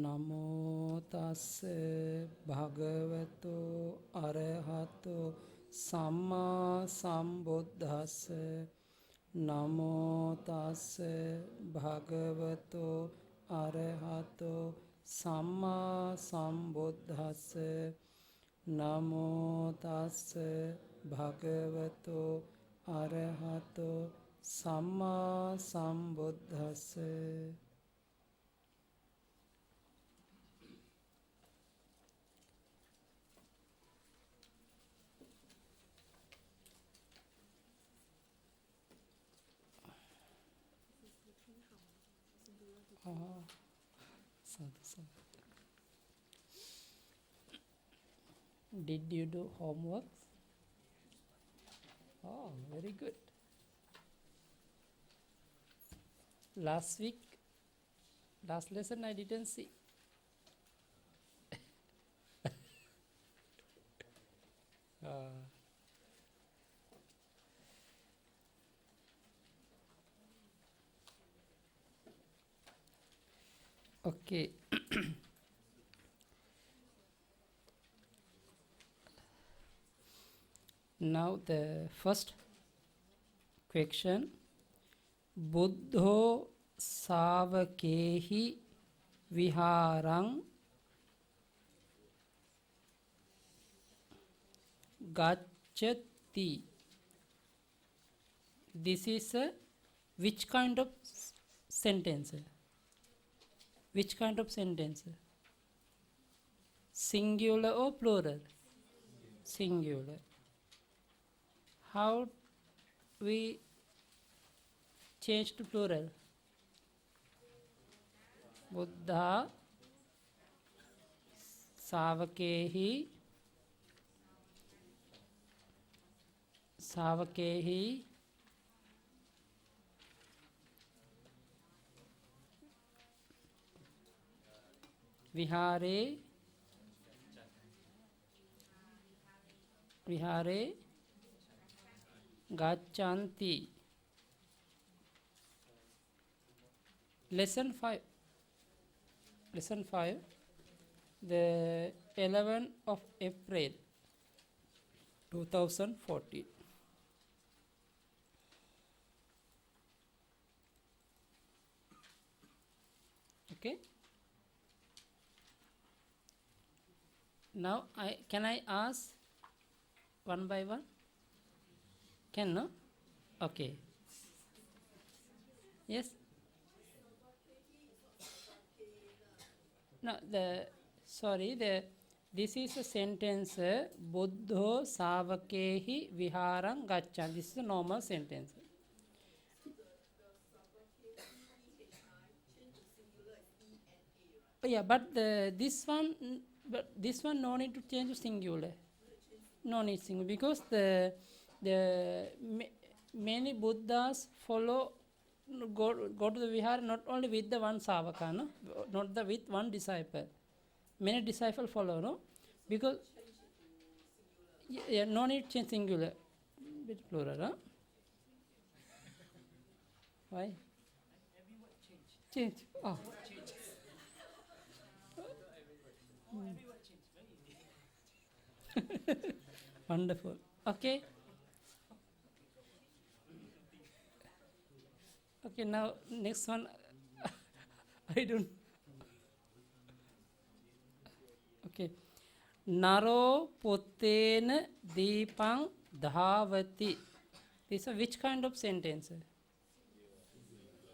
නමෝ තස්ස භගවතු අරහතු සම්මා සම්බුද්දස්ස නමෝ තස්ස භගවතු අරහතු සම්මා සම්බුද්දස්ස නමෝ තස්ස භගවතු අරහතු සම්මා සම්බුද්දස්ස Did you do homework? Oh, very good. Last week, last lesson I didn't see. Okay. Now the first question. Buddho savakehi viharang gacchati. This is a which kind of sentence? Which kind of sentence? Singular or plural? Singular. How we change to plural? Buddha savakehi vihare gachanti. Lesson 5, the 11th of April 2014. Okay. Now can I ask one by one? Can, no? Okay. Yes. No, this is a sentence. Buddho savakehi viharang gacchan. This is a normal sentence. Oh, yeah, but this one no need to change to singular. No need singular because the many Buddhas follow go to the vihar not only with the one savaka, no, not the with one disciple. Many disciples follow, no, because yeah, no need change singular with plural, huh? Why? Change. Oh. Wonderful. Okay. Okay, now next one. I don't. Okay. Naro potena deepang dhavati. This is which kind of sentence?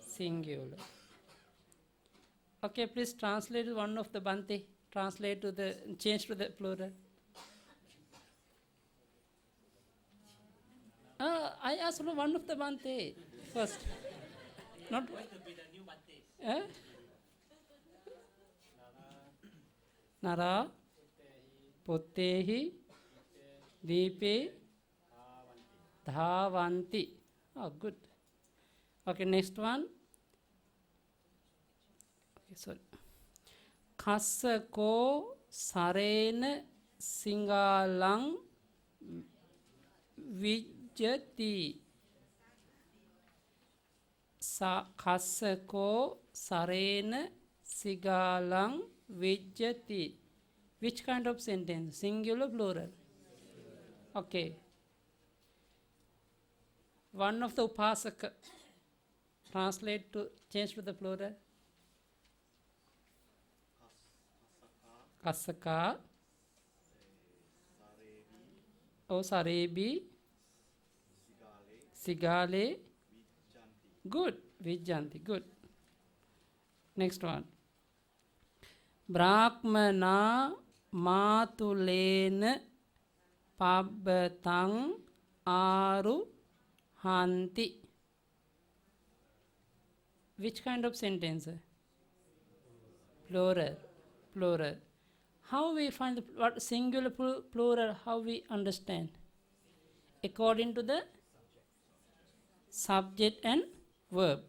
Singular. Okay, please translate one of the Bhante. Translate to the change to the plural. I asked one of the Bhante first. Not Nara Pottehi Deepe Dhavanti. Oh, good. Okay, next one. Okay, sorry. Kassako Sarena Singalang Vijati. Kassako Sarena Sigalang vijjati. Which kind of sentence? Singular, plural? Okay. One of the upasaka. Translate to, change to the plural. Kasaka. Oh, Sarebi. Sigale. Good. Vijjanti. Good. Next one. Brahmana matulena pabbatang aru hanti. Which kind of sentence? Plural. Plural. How we find the what singular plural? How we understand? According to the subject and verb.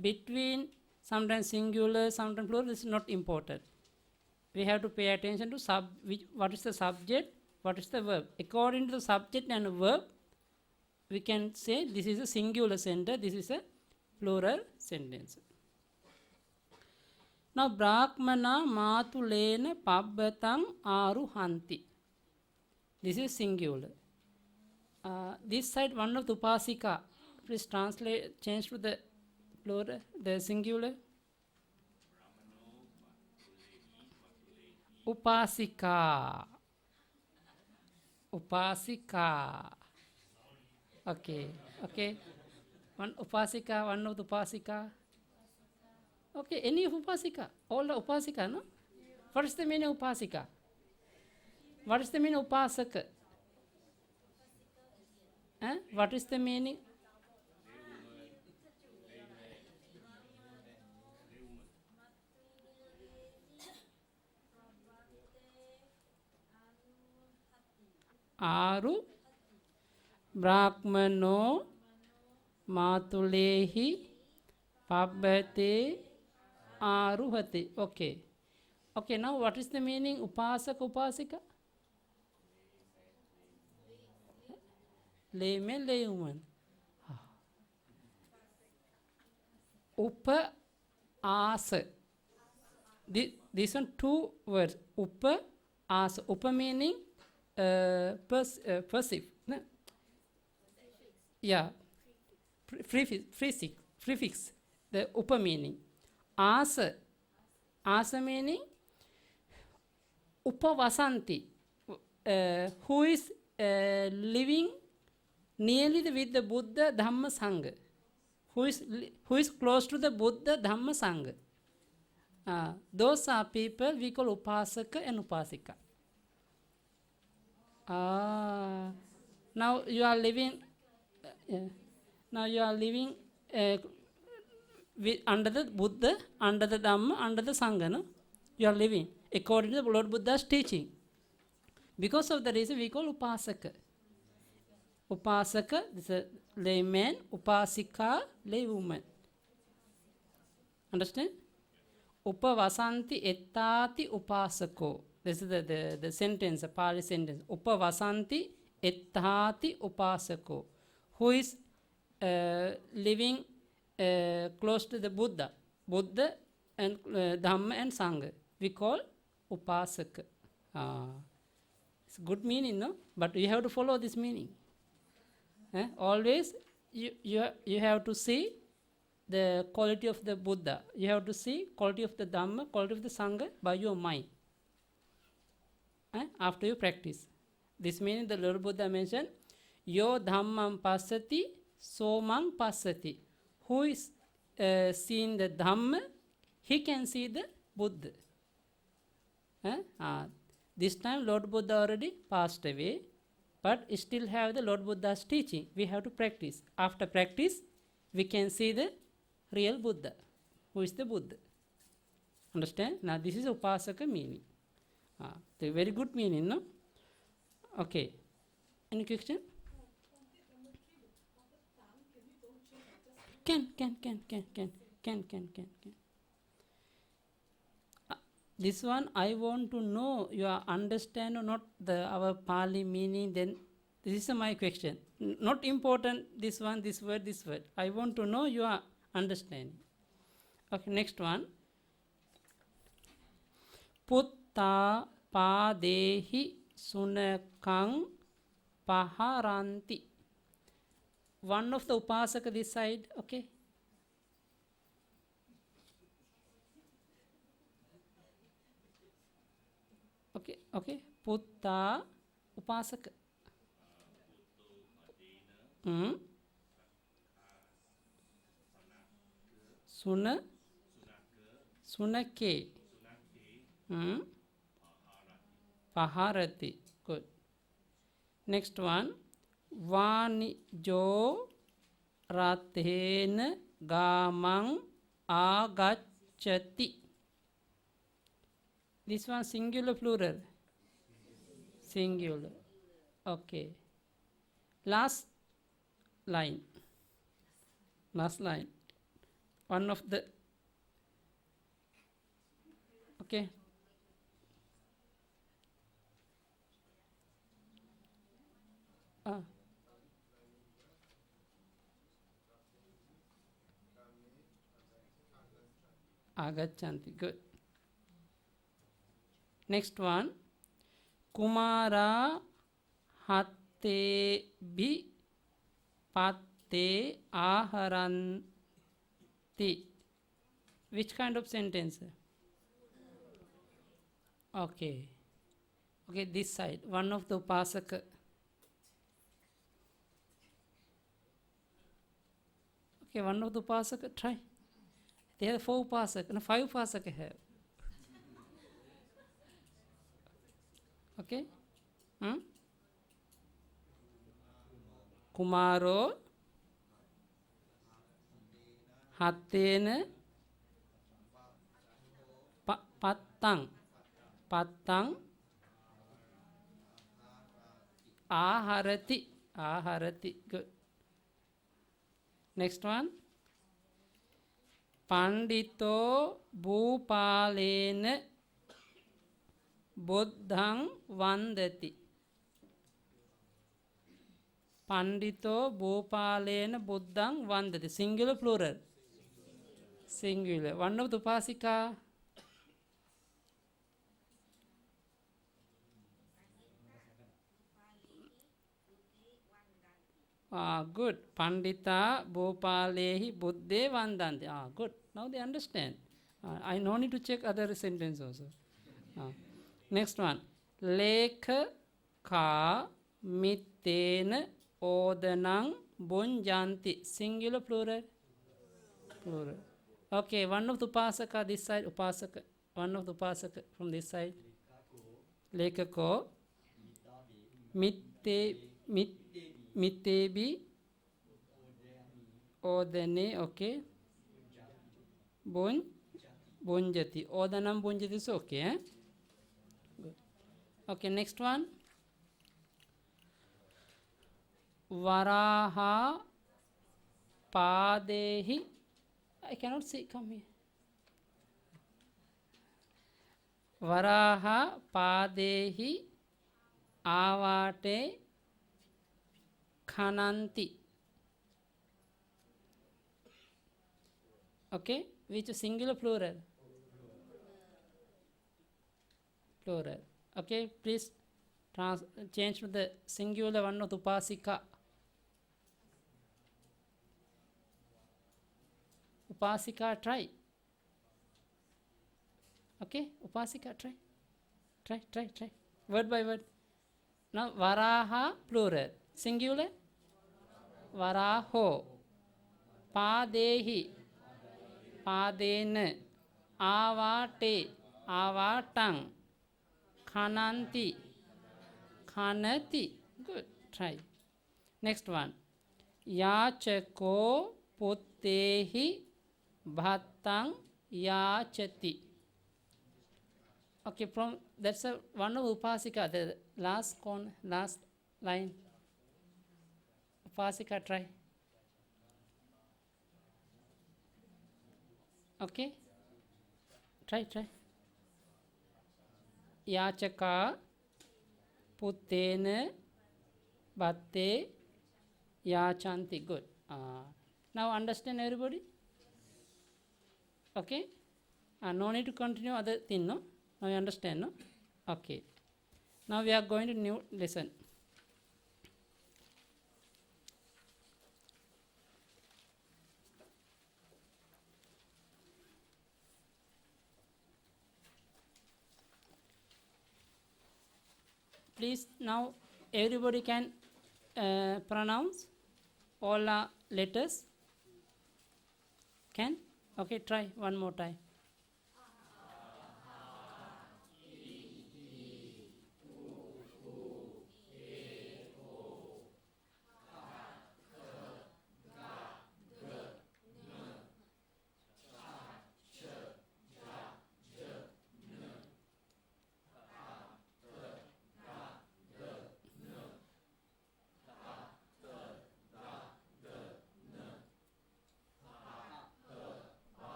Between sometimes singular, sometimes plural is not important. We have to pay attention to what is the subject, what is the verb. According to the subject and verb, we can say this is a singular sentence, this is a plural sentence. Now, Brahmana matulena pabbatang aruhanti. This is singular. This side, one of the upasika. Please translate, change to the plural, the singular. Upasika. Upasika. Okay. Okay. One upasika, one of the upasika. Okay, any of upasika? All the upasika, no? What is the meaning of upasika? What is the meaning of upasaka? What is the meaning? Aru Brahmano Matulehi Pabbate Aruhati. Okay. Okay, now what is the meaning upasaka upasika? Layman, laywoman. Upa asa. These are two words. Upa asa. Upa meaning perceive. No? Yeah. Prefix. The upa meaning. Asa. Asa meaning upavasanti. Who is living nearly with the Buddha, Dhamma, Sangha. Who is close to the Buddha, Dhamma, Sangha. Those are people we call upasaka and upasika. Now you are living. Now you are living under the Buddha, under the Dhamma, under the Sangha. No? You are living according to the Lord Buddha's teaching. Because of the reason we call upasaka. Upasaka, this is a layman. Upasika, laywoman. Understand? Upavasanti ettati upasako. This is the sentence, the Pali sentence. Upavasanti ettati upasako. Who is living close to the Buddha and Dhamma and Sangha. We call upasaka. It's good meaning, no? But you have to follow this meaning. Always you have to see the quality of the Buddha. You have to see quality of the Dhamma, quality of the Sangha by your mind. After you practice. This meaning the Lord Buddha mentioned, Yo Dhammam Passati, Somang Passati. Who is seeing the Dhamma, he can see the Buddha. This time Lord Buddha already passed away, but still have the Lord Buddha's teaching. We have to practice. After practice, we can see the real Buddha. Who is the Buddha? Understand? Now this is upasaka meaning. The very good meaning, no? Okay. Any question? Can. This one I want to know you understand or not our Pali meaning. Then this is my question. Not important this one, this word. I want to know you are understanding. Okay, next one. Putta padehi sunakang paharanti. One of the upasaka this side, okay? Okay, okay. Putta upasaka. Suna sunake. Paharati. Good. Next one. Vani jo rathena gamang agachati. This one singular plural? Singular. Okay. Last line. Last line. One of the. Okay. Agachanti. Good. Next one. Kumara hatte bhi patte aharanti. Which kind of sentence? Okay. Okay, this side. One of the upasaka. Okay, one of the upasaka. Try. They have 4 upasaka. No, 5 upasaka have. Okay. Kumaro hattena pattang aharati. Good. Next one. Pandito bhupalena buddhang vandati. Pandito bhupalena buddhang vandati. Singular, plural? Singular. One of the upasika. Good. Pandita bhupalehi buddhe vandanti. Good. Now they understand. I no need to check other sentence also. Next one. Lekha ka mittena odanang bunjanti. Singular, plural? Plural. Okay, one of the upasaka this side. Upasaka. One of the upasaka from this side. Lekako mittebi odane. Okay. Bunjati. Odanam bunjati is okay. Eh? Good. Okay, next one. Varaha padehi. I cannot see. Come here. Varaha padehi avate khananti. Okay, which is singular, plural? Plural. Okay, please change to the singular one of the upasika. Upasika, try. Okay, upasika, try. Word by word. Now, varaha, plural. Singular? Varaho. Padehi. Padena. Avate. Avatang. Khananti. Khanati. Good. Try. Next one. Yachako puttehi bhattang yachati. Okay, from that's a one of upasika. The last line. Upasika, try. Okay. Try. Yachaka puttena bhatte yachanti. Good. Now understand, everybody? Okay? No need to continue other thing, no? Now you understand, no? Okay. Now we are going to new lesson. Please now everybody can pronounce all letters. Can? Okay, try one more time.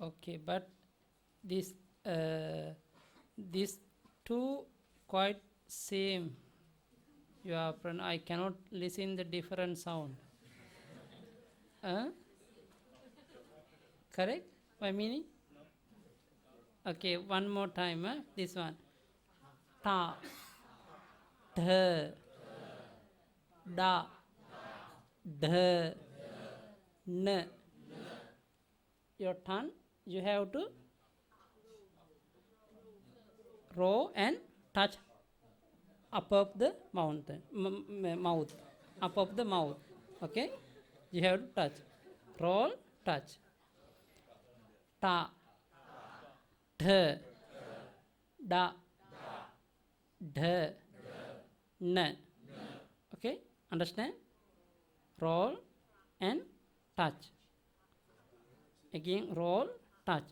Okay, but this these two quite same. I cannot listen the different sound. Correct? My meaning? Okay, one more time. This one. Ta, dh, da, dh, n. Your tongue, you have to roll and touch up of the mountain, mouth, up of the mouth. Okay? You have to touch. Roll, touch. Ta, dh, da, dh, n. Okay? Understand? Roll and touch. Again, roll, touch.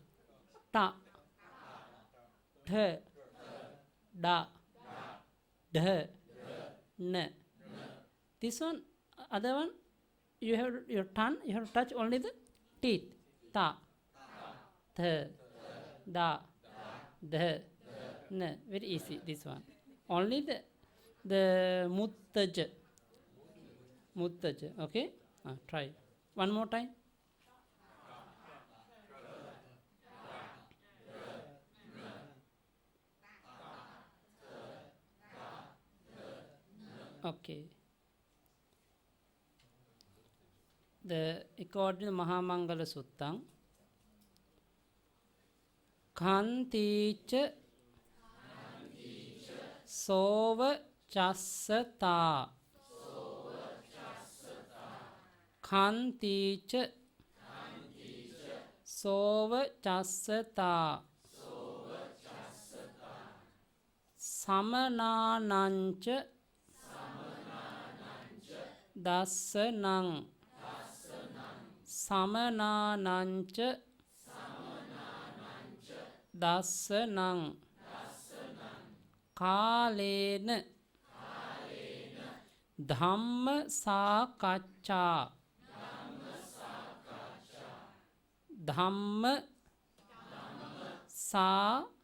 Ta, dh, da, dh, n. This one, other one, you have your tongue, you have to touch only the teeth. Ta, dh, da, dh, n. Very easy, this one. Only the muttaj. Muttaj, okay? Try. One more time. Okay. According to the Mahamangala Suttam, Khanticha Sova Chassata. Khanticha Sova Chassata. Samananancha Dassanang. Samananancha Dassanang. Kalena Dhamma Sakaccha. Dhamma Sakaccha.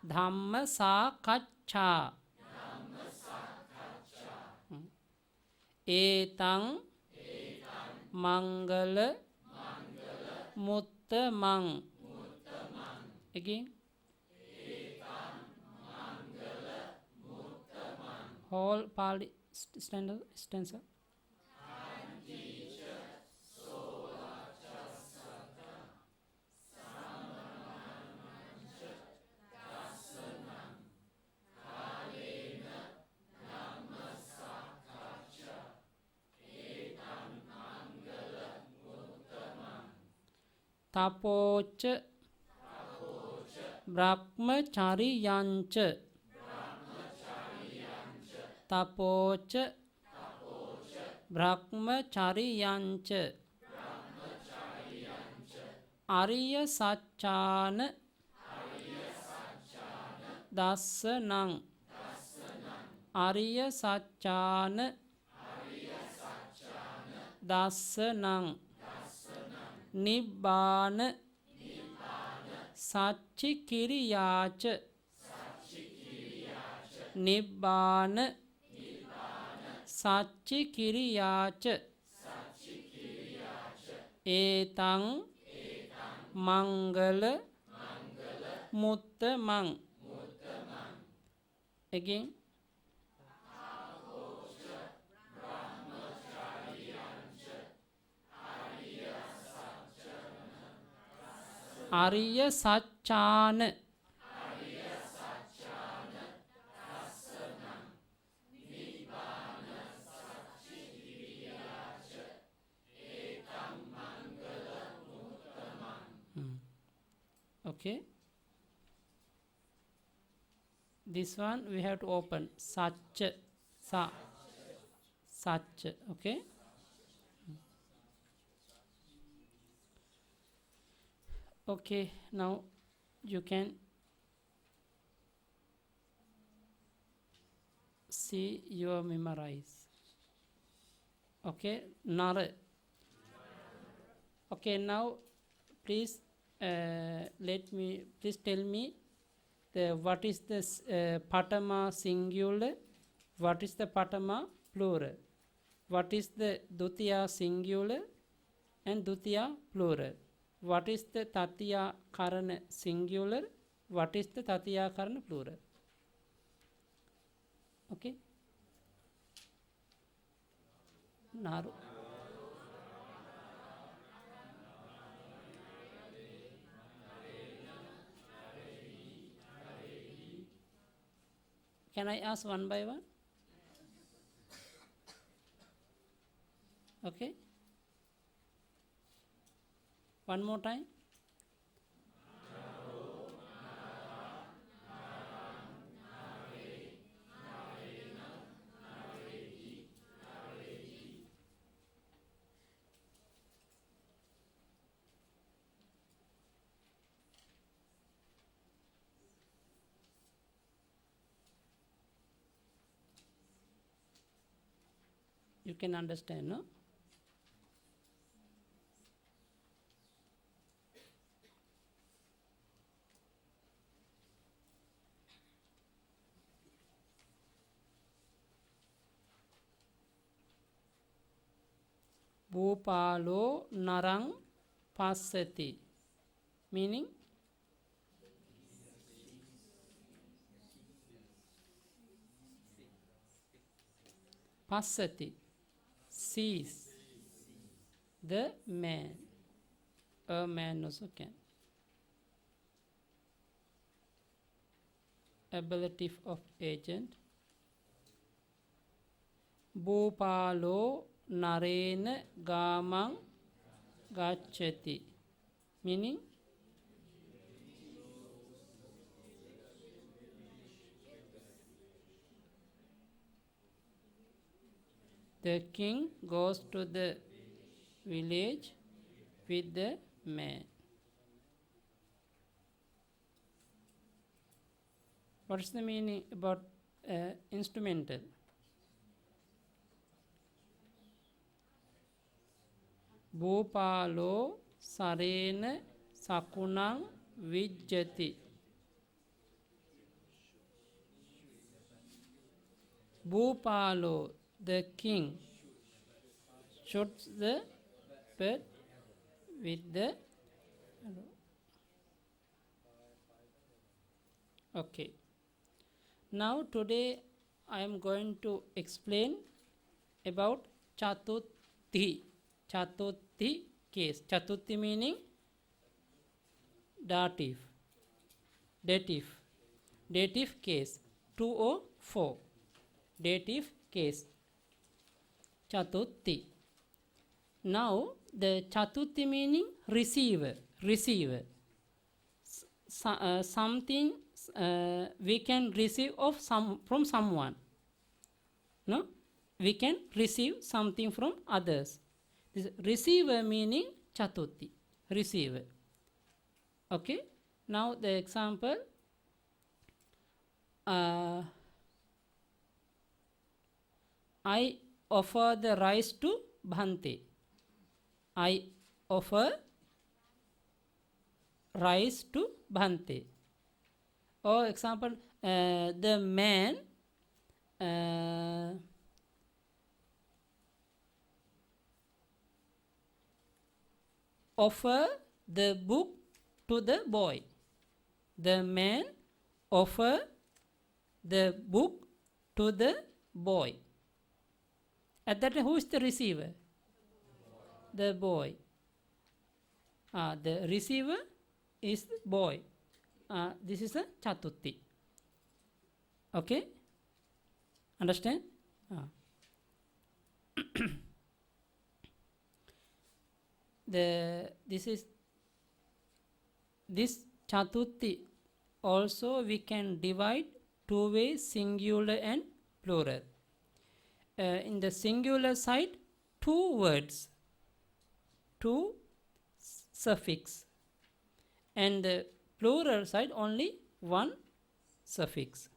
Dhamma Sakaccha. Etang Mangala Muttamang. Again. Whole Pali stanza. Tapocha Brahmachariyancha. Tapocha Brahmachariyancha. Ariya Satchana Dassanang. Ariya Satchana Dassanang. Nibbana Sacchi kiriyacha Nibbana Sacchi kiriyacha Etang Mangala Muttamang. Again. Ariya Satchana Okay. This one we have to open. Such. Such. Okay. Okay. Now you can see your memorize. Okay. Nara. Okay. Now please please tell me what is this Patama singular, what is the Patama plural, what is the Dutiya singular and Dutiya plural, what is the Tatiya Karana singular, what is the Tatiya Karana plural. Okay. Naru. Can I ask one by one? Okay. One more time. You can understand, no? Bhupalo narang passati. Meaning? Passati. Sees the man. A man also can. Ablative of agent. Bhupalo narena gamang gacchati. Meaning? The king goes to the village with the man. What is the meaning about instrumental? Bhupalo sarena sakunang vijjati. Bhupalo, the king, shoots the bird with the arrow. Okay. Now today I am going to explain about Chatuthi. Chatuthi case. Chatuthi meaning dative. Dative. Dative case. 204. Dative case. Chatuthi. Now the Chatuthi meaning receiver. Receiver. Something we can receive of from someone. No? We can receive something from others. This receiver meaning Chatuthi. Receiver. Okay. Now the example. I offer the rice to Bhante. I offer rice to Bhante. Or example, the man offer the book to the boy. The man offer the book to the boy. At that time, who is the receiver? The boy. The receiver is the boy. This is a Chatutti. Okay? Understand? This Chatutti also we can divide two ways, singular and plural. In the singular side, two words, two suffix, and the plural side only one suffix.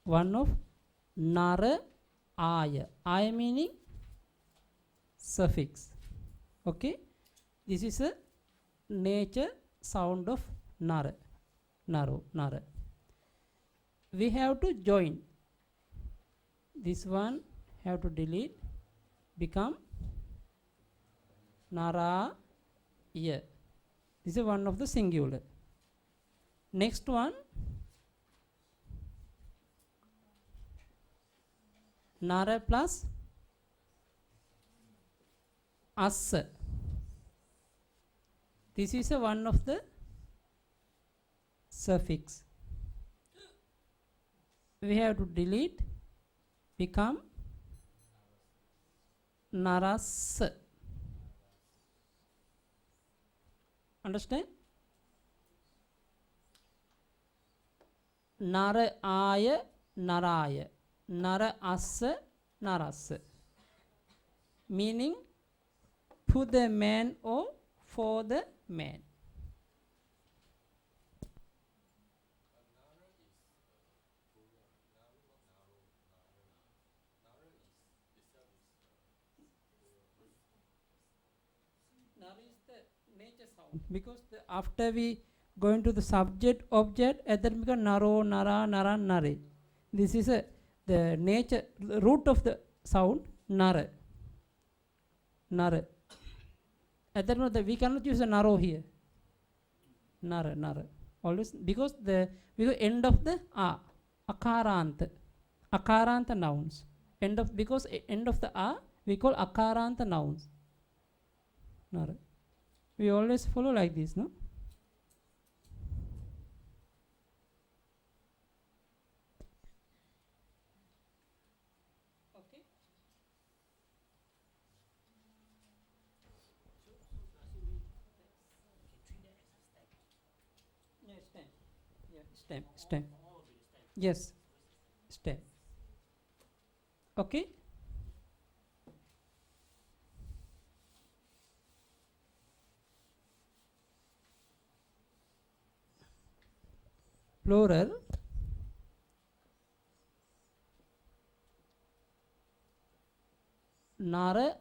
One of Nara Aya. Aya meaning suffix. Okay? This is a nature sound of Nara. Naro, Nara. We have to join. This one have to delete, become Nara Ya. This is one of the singular. Next one, Nara plus Assa. This is a one of the suffix. We have to delete, become Naras. Understand? Nara Aya, Naraya. Nara Assa, Naras. Meaning to the man or for the man. Nara is the nature sound. Because after we go into the subject object, at that become Naro, Nara, Nara, Nare. This is the nature, the root of the sound, Nara. Nara. At that moment, we cannot use a Naro here. Nara, Nara. Always because end of the Akaranta. Akaranta nouns. End of the we call Akaranta nouns. Nara. We always follow like this, no? Okay. Yeah, stem. Yeah, stem. Yes, stem. Okay. Plural. Nara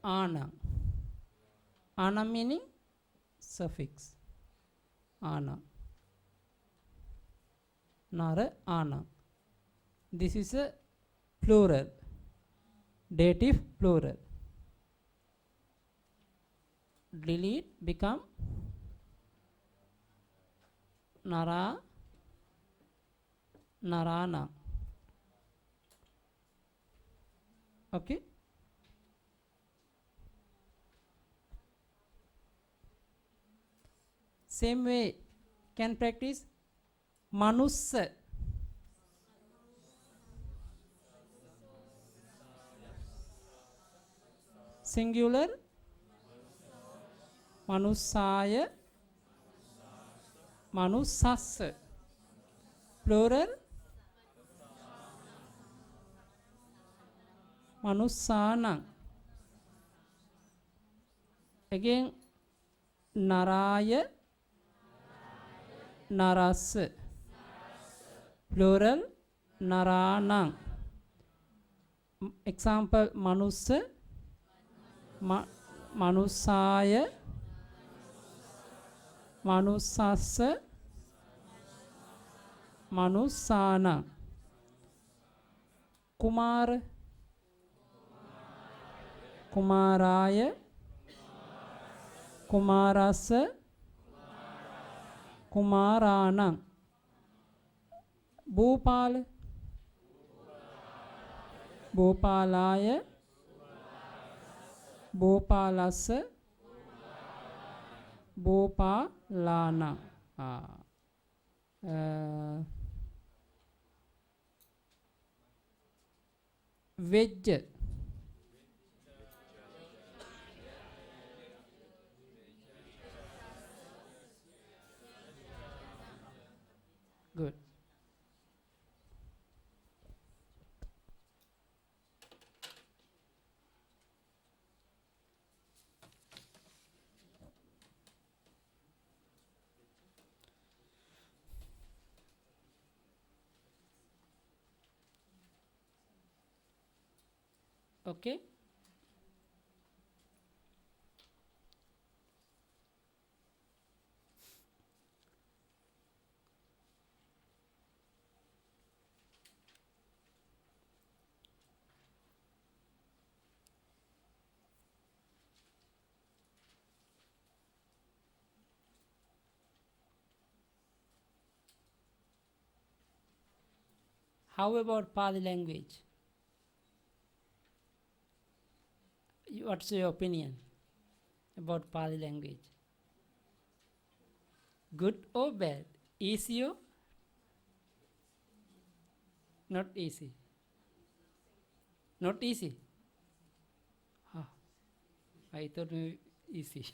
Ana. Ana meaning suffix. Ana. Nara Ana. This is a plural. Dative plural. Delete, become Nara, Narana. Okay. Same way can practice Manussa. singular manussaya manussassa plural manussanam again naraya narassa plural naranam example manussa manussaya manussassa manussanam kumara kumaraya kumarassa kumaranam bhopala bhopalaya bhopalassa bhopalanam veg good okay how about Pali language? What's your opinion about Pali language? Good or bad? Easy or not easy? Not easy? I thought maybe easy.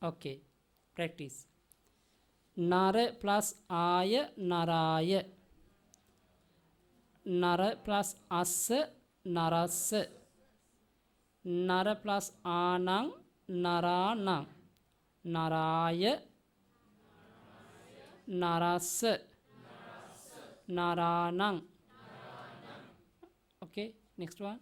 Okay, practice. Nara plus aya naraya. Nara plus assa narassa. Nara plus anang naranang. Naraya narassa naranang. Okay, next one.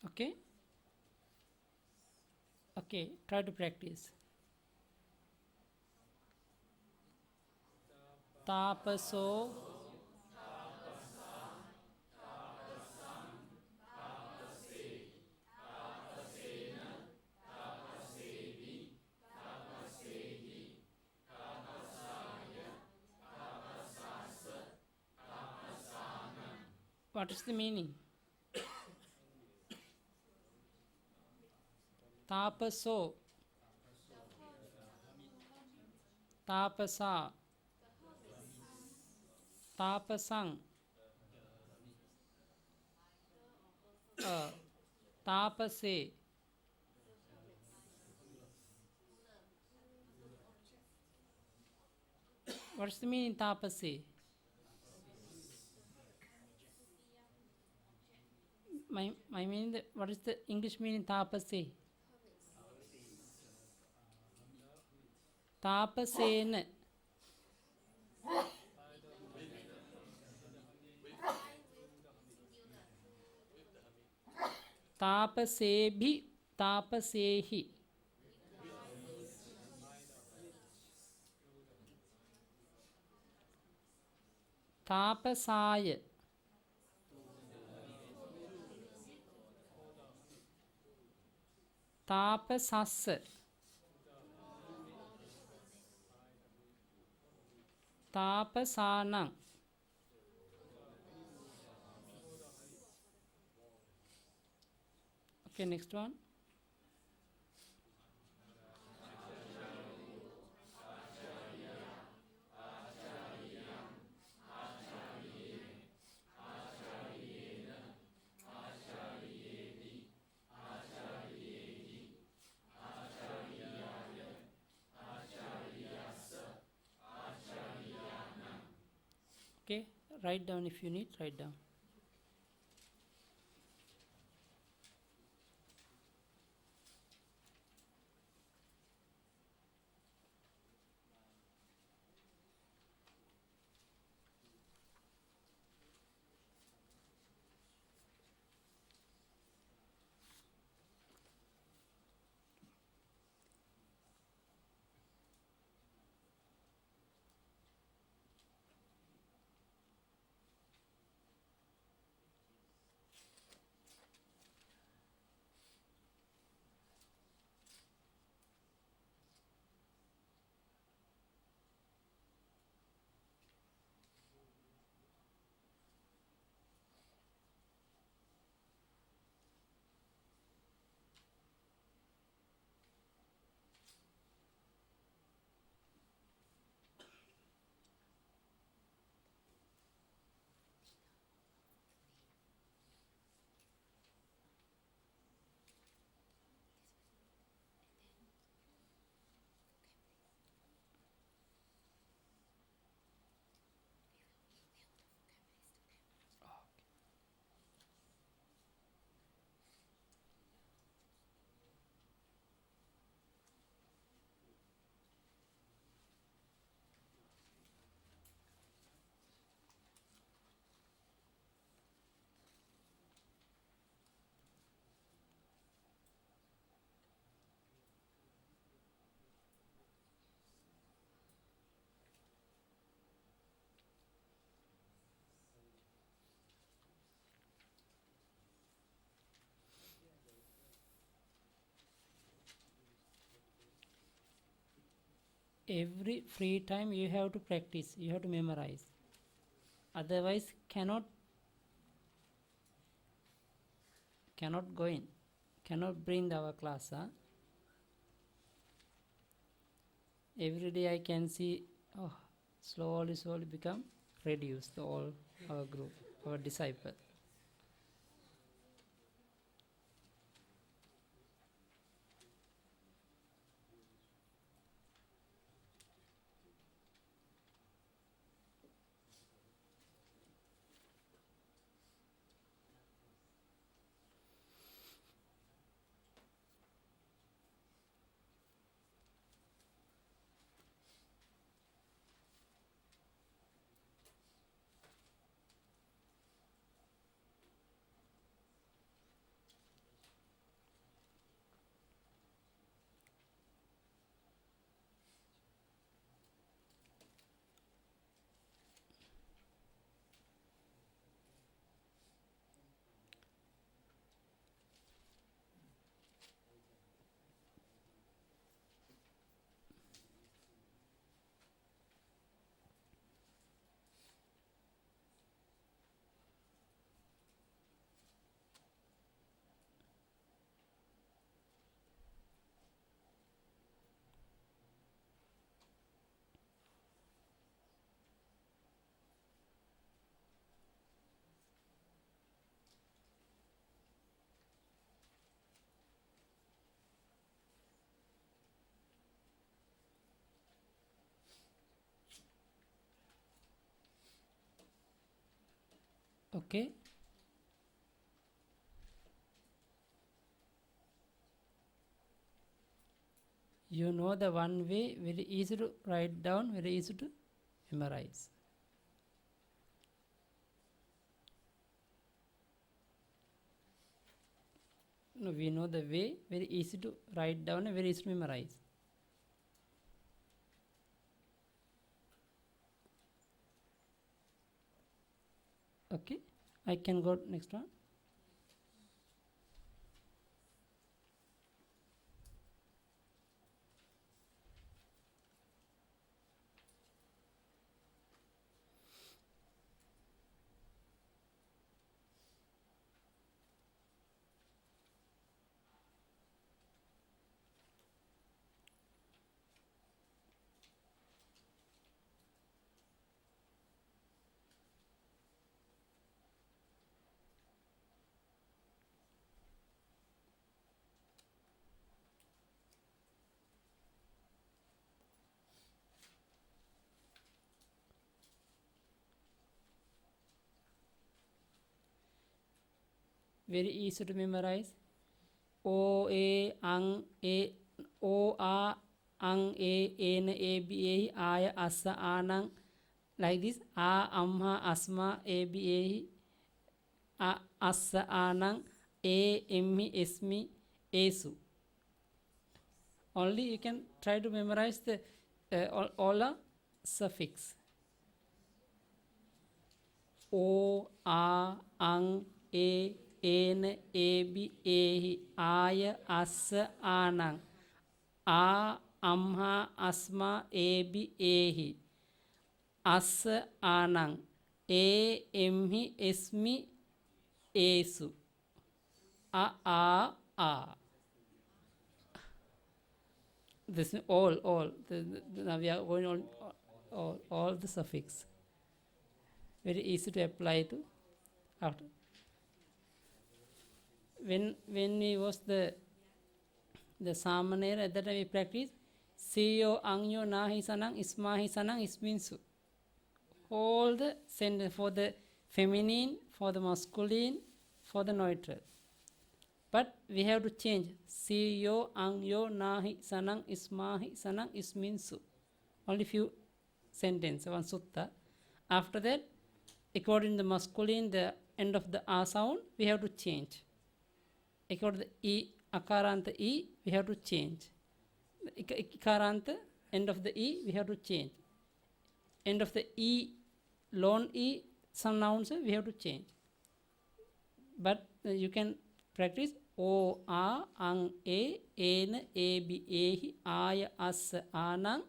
Okay? Okay, try to practice. Tapaso. What is the meaning? Tapaso. Tapasa. Tapasang. Tapase. What's the meaning tapase? My meaning, what is the English meaning tapase? Tapasena. Tapasebhi. Tapasehi. Tapasaya. Tapasassa. Tapasanang. Okay, next one. Okay, write down if you need, write down. Every free time you have to practice, you have to memorize. Otherwise, cannot go in, cannot bring our class. Every day I can see, slowly become reduced all our group, our disciple. Okay. You know the one way, very easy to write down, very easy to memorize. No, we know the way, very easy to write down and very easy to memorize. Okay, I can go next one. Very easy to memorize. O A ang A O A ang A N A B A Aya Asa Anang, like this. A Amha Asma A B A A Asa Anang A Emmi Esmi Esu. Only you can try to memorize the all suffix. O A ang A N A B A Aya Asa Anang A Amha Asma A B A Asa Anang A Emhi Esmi Esu. A. This all. Now we are going on all the suffix. Very easy to apply to after. When we was the Samanera, at that time we practice Siyo Angyo Nahi Sanang Ismahi Sanang Isminsu. All the sentence for the feminine, for the masculine, for the neutral. But we have to change Siyo Angyo Nahi Sanang Ismahi Sanang Isminsu. Only few sentences, one sutta. After that, according to the masculine, the end of the A sound, we have to change. According to the E, Akaranta E, we have to change. Ikaranta, end of the E, we have to change. End of the E, lone E, some nouns we have to change. But you can practice O A ang A N A B A Aya As Anang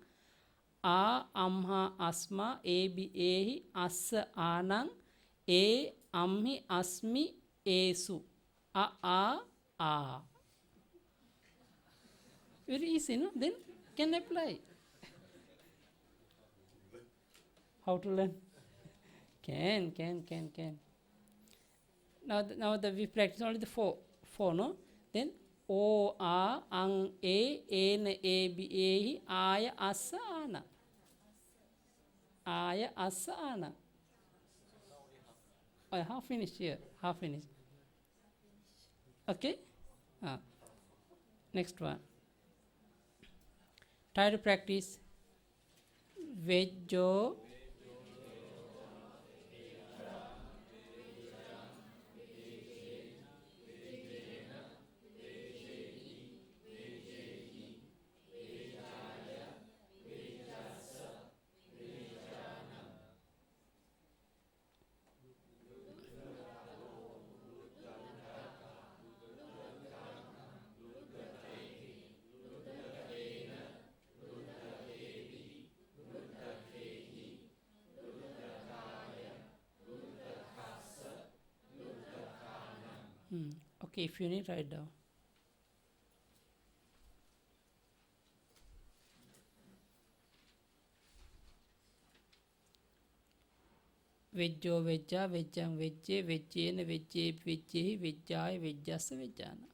A Amha Asma A B A As Anang A Amhi Asmi Esu. A. Very easy, no? Then can apply. How to learn? Can. Now we practice only the four, no? Then O A ang A N A B A Aya Asa Ana. Aya Asa Ana. I half finished here. Half finished. Okay? Next one. Try to practice Vejjo. Okay, if you need, write down. Vejjo, vejja, vejjang, vejje, vejjena, vejje, vejjehi, vejjaya, vejjassa, vejjana.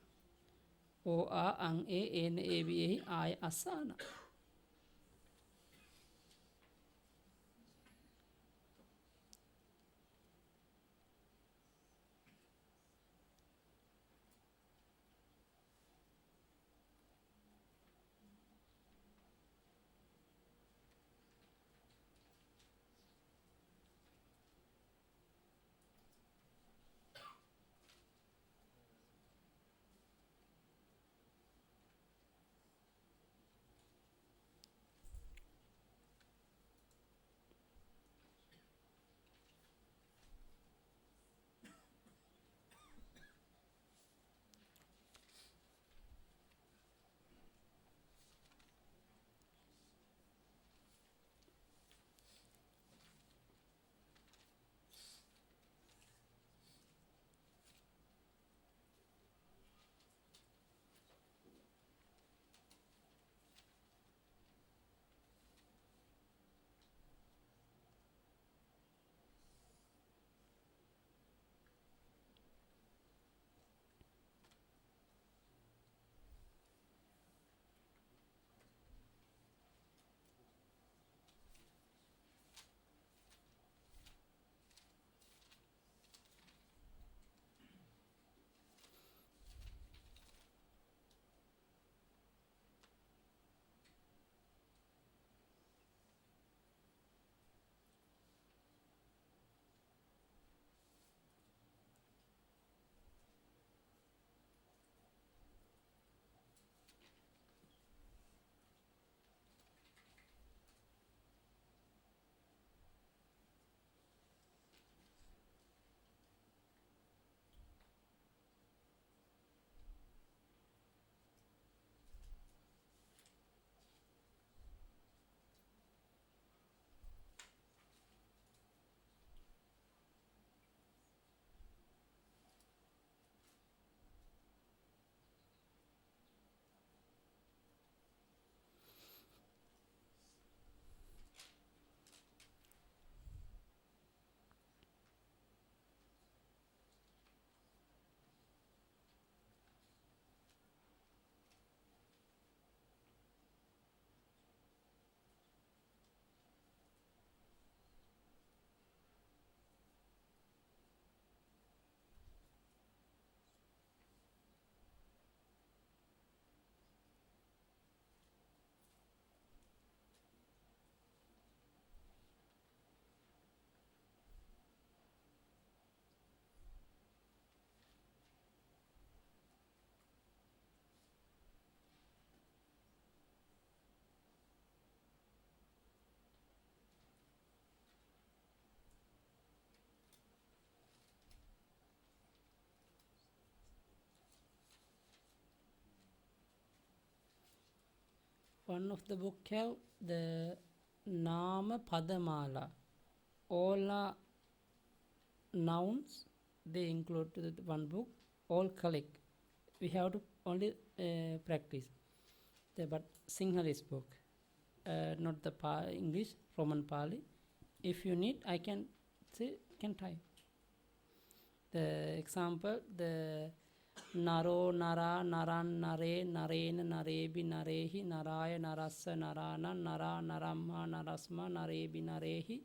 O A ang A N A B A Aya Asana. one of the book have the Nama Padamala. All are nouns, they include to the one book, all collect. We have to only practice. But Sinhalese book, not the English, Roman Pali. If you need, I can say, can type. The example, the Naro, Nara, Naran, Nare, Narena, Narebi, Narehi, Naraya, Narasa, Narana, Nara, Naramma, Narasma, Narebi, Narehi,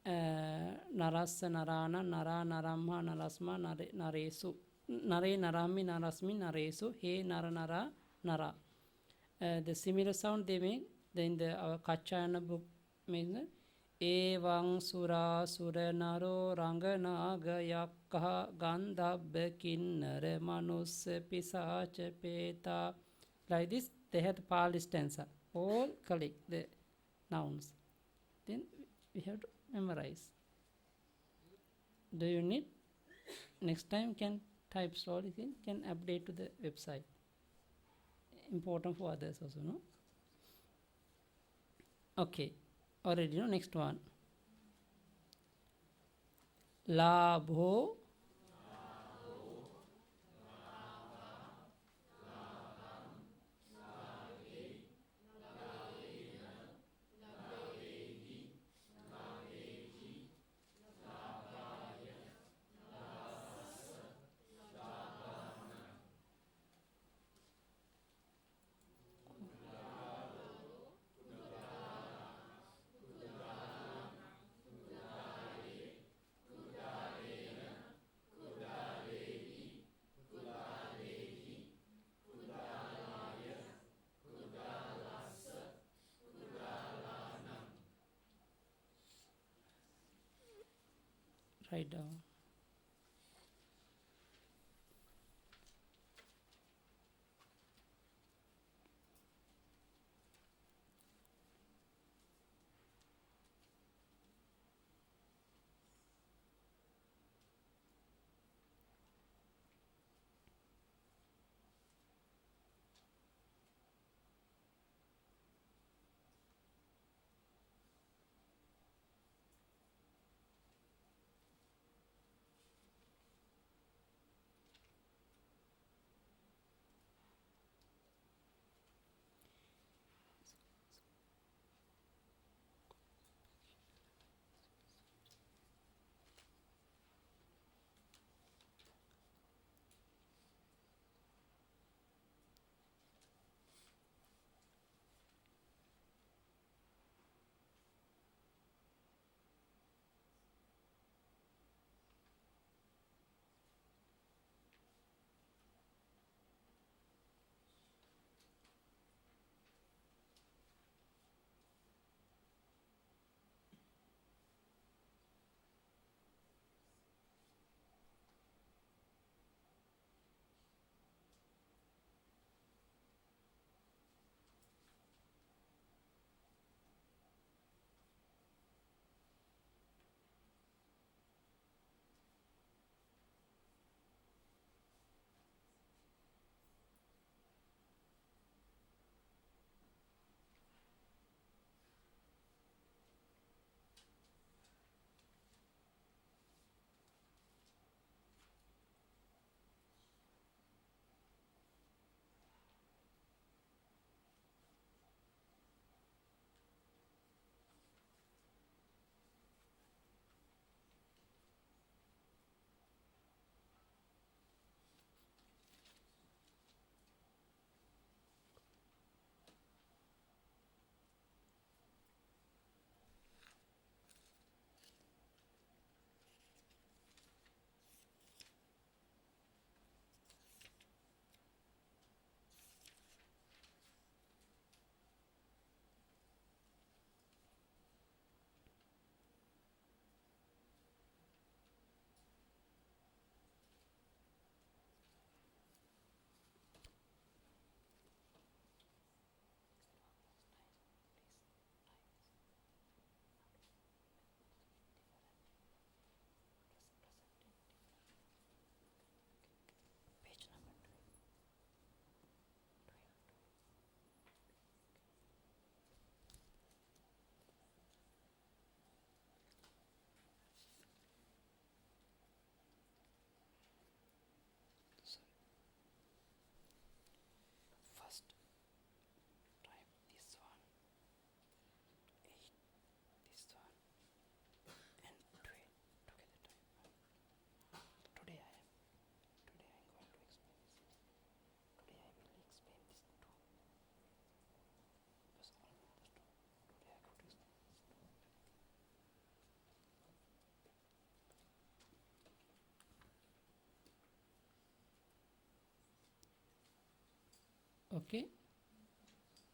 Narasa, Narana, Nara, Naramma, Narasma, Naresu, Nare, Narami, Narasmi, Naresu, He, Nara, Nara, Nara. The similar sound they make, then our Kachayana book means Evang Sura Sura Naro Ranganaga Yakha Gandhabba Kinnara Manus Pisacha Peta. Like this, they had the Pali stanza. All collect the nouns. Then we have to memorize. Do you need? Next time can type slowly, can update to the website. Important for others also, no? Okay, already, no? Next one. Labho. Write down. Okay.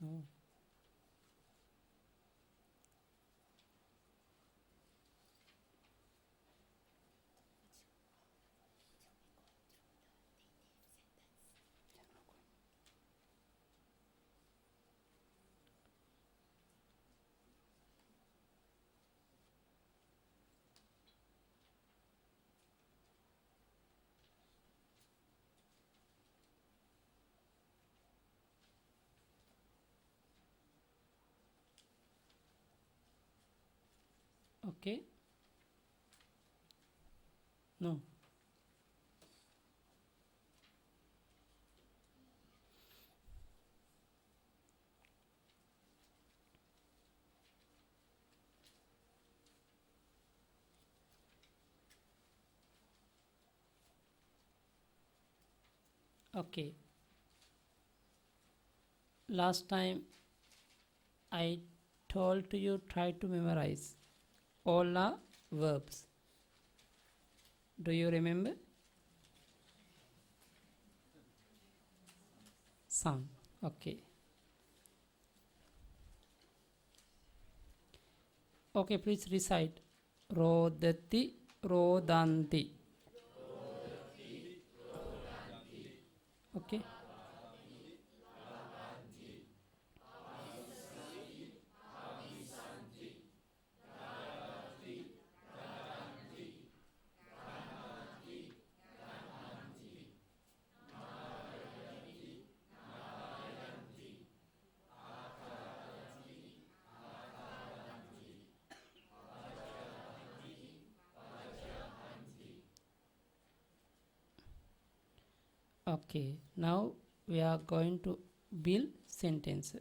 No. Okay. No. Okay. Last time I told to you try to memorize all the verbs. Do you remember? Some. Okay. Okay, please recite. Rodati, rodanti. Okay. Okay. Now we are going to build sentence.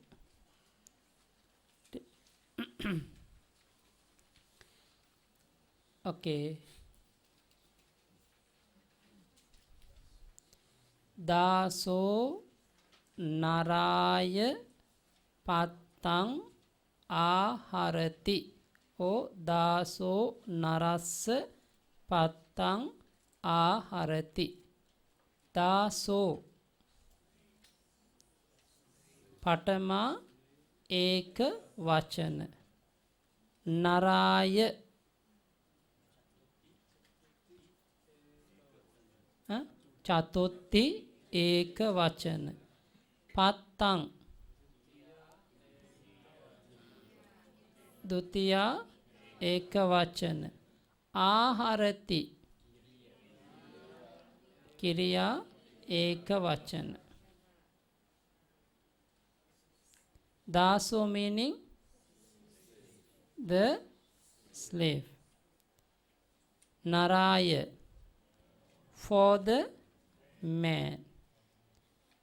Okay. Daso naraya patang aharati. O daso narassa patang aharati. Daso patama ek vachana. Naraya චතුත්ථි ඒක වචන. පත්තං දුතියා ඒක වචන. ආහරති කිරියා ඒක වචන. දාසෝ meaning the slave. Naraya for the man.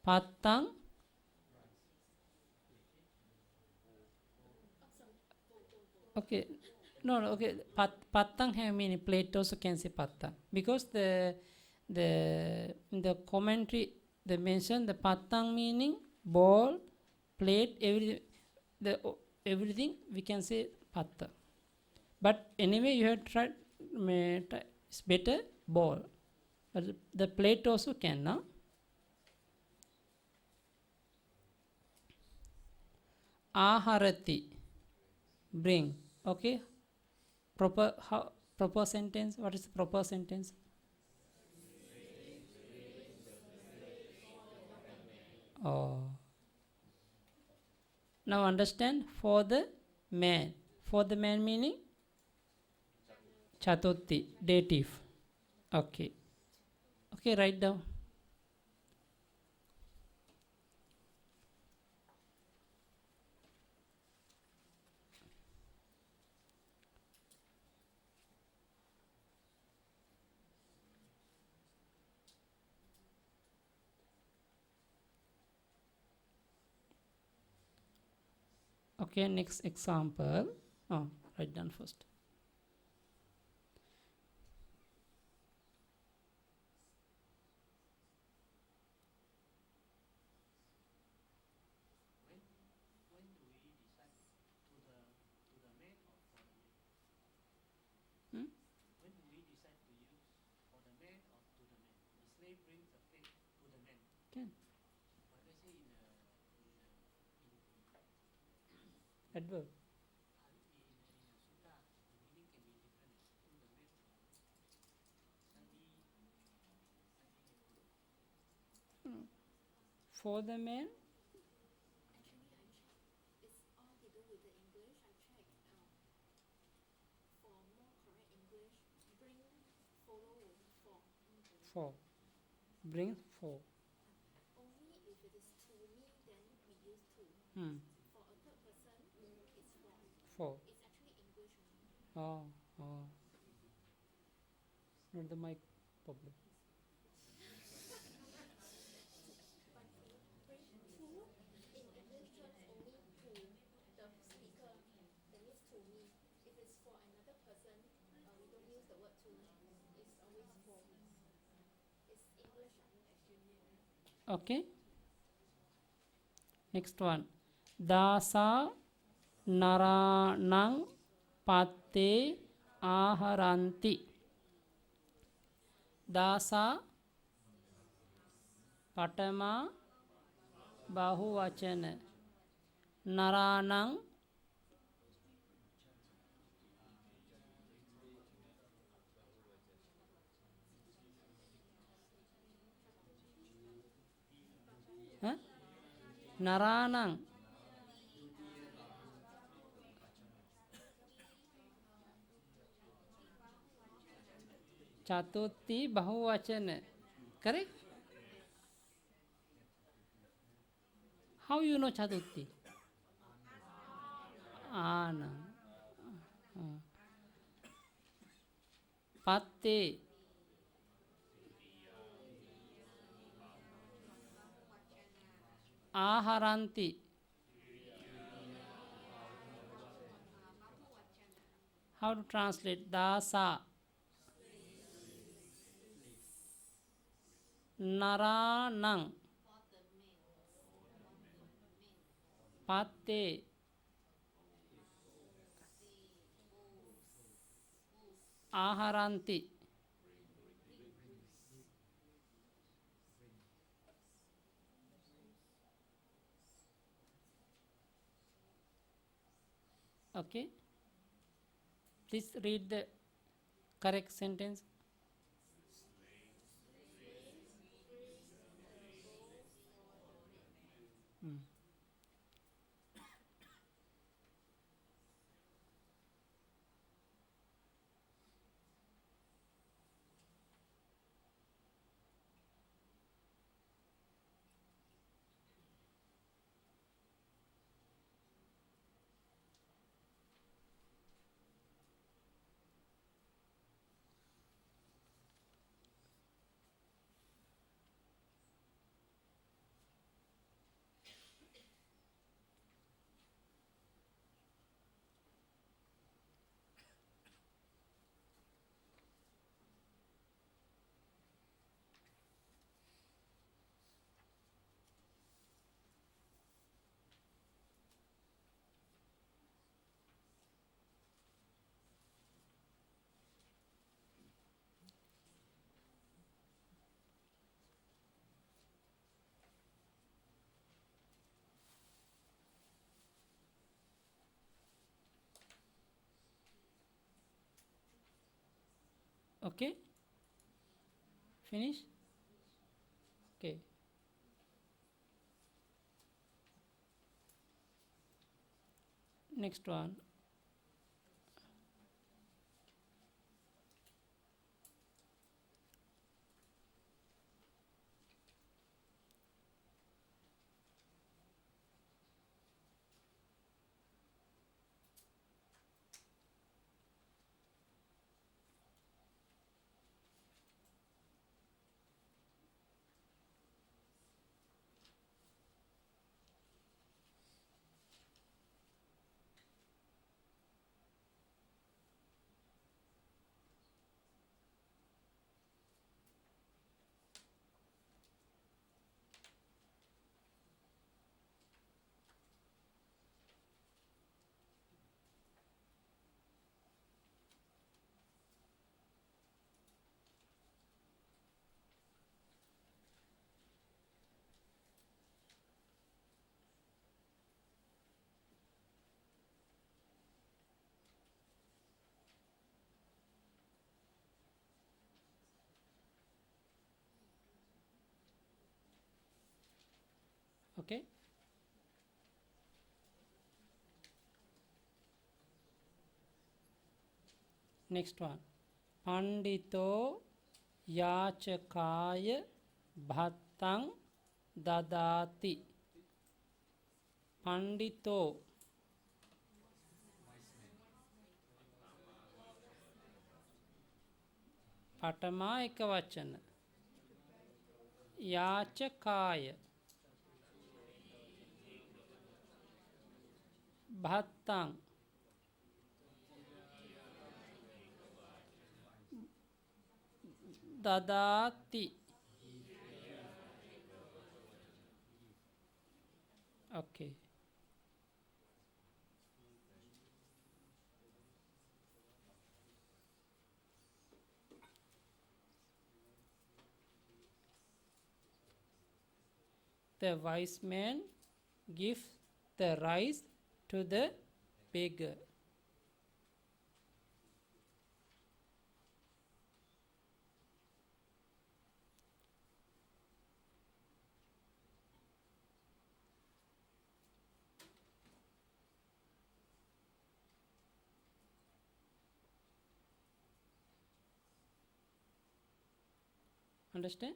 Patang okay. No, no, okay. Patang have meaning plate also can say patang because in the commentary they mention the patang meaning ball, plate, everything we can say patang. But anyway, you have tried. It's better ball. But the plate also can now. Aharati bring. Okay. Proper sentence. What is the proper sentence? Oh. Now understand for the man. For the man meaning chatutti dative. Okay. Okay, write down. Okay, next example. Oh, write down first. Can. adverb. For the man, for brings for. Hmm. For. Oh, oh. Not the mic problem. Okay. Next one. Dasa naranang patte aharanti. Dasa patama bahuvachana. Naranang huh? Naranang Chatuthi bahuvachana. Correct? How you know Chatuthi? Anang. Patte. Aharanti. How to translate? Dasa. Naranang. Patte. Aharanti. Okay. Please read the correct sentence. Mm. Okay. Finish. Okay. Next one. Okay. Next one. Pandito yachakaya bhattang dadati. Pandito. Patama ekavachana. Yachakaya bhattang dadati. Okay. The wise man gives the rice to the beggar. Understand?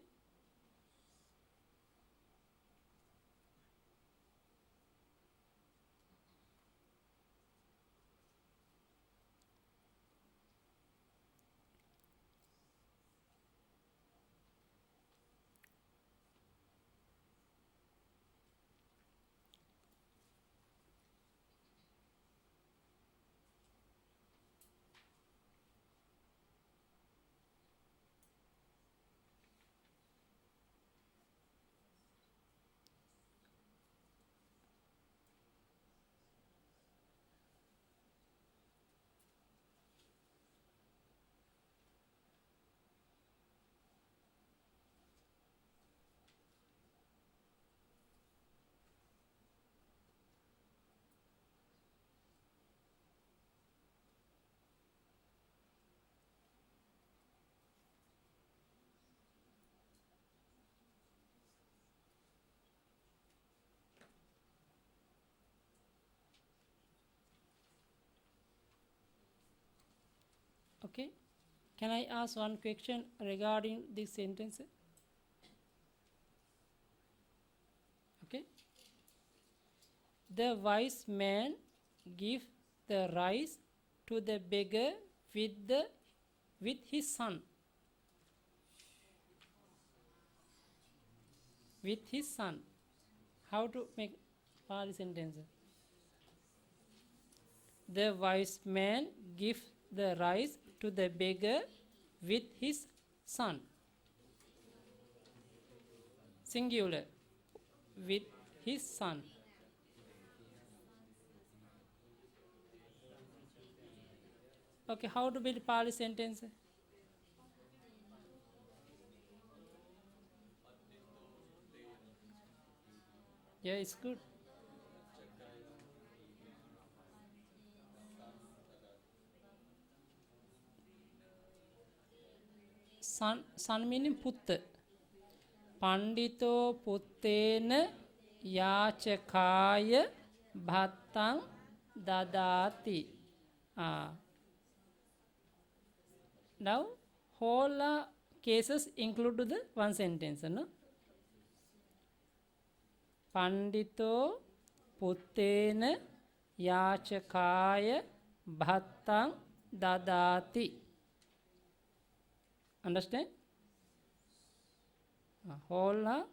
Okay. Can I ask one question regarding this sentence? Okay. The wise man gives the rice to the beggar with his son. With his son. How to make Pali sentence? The wise man gives the rice to the beggar with his son. Singular. With his son. Okay, how to build Pali sentence? Yeah, it's good. Son meaning putta. Pandito puttena yachakaya bhattang dadati. Now, whole cases include the one sentence. No? Pandito puttena yachakaya bhattang dadati. Understand? Whole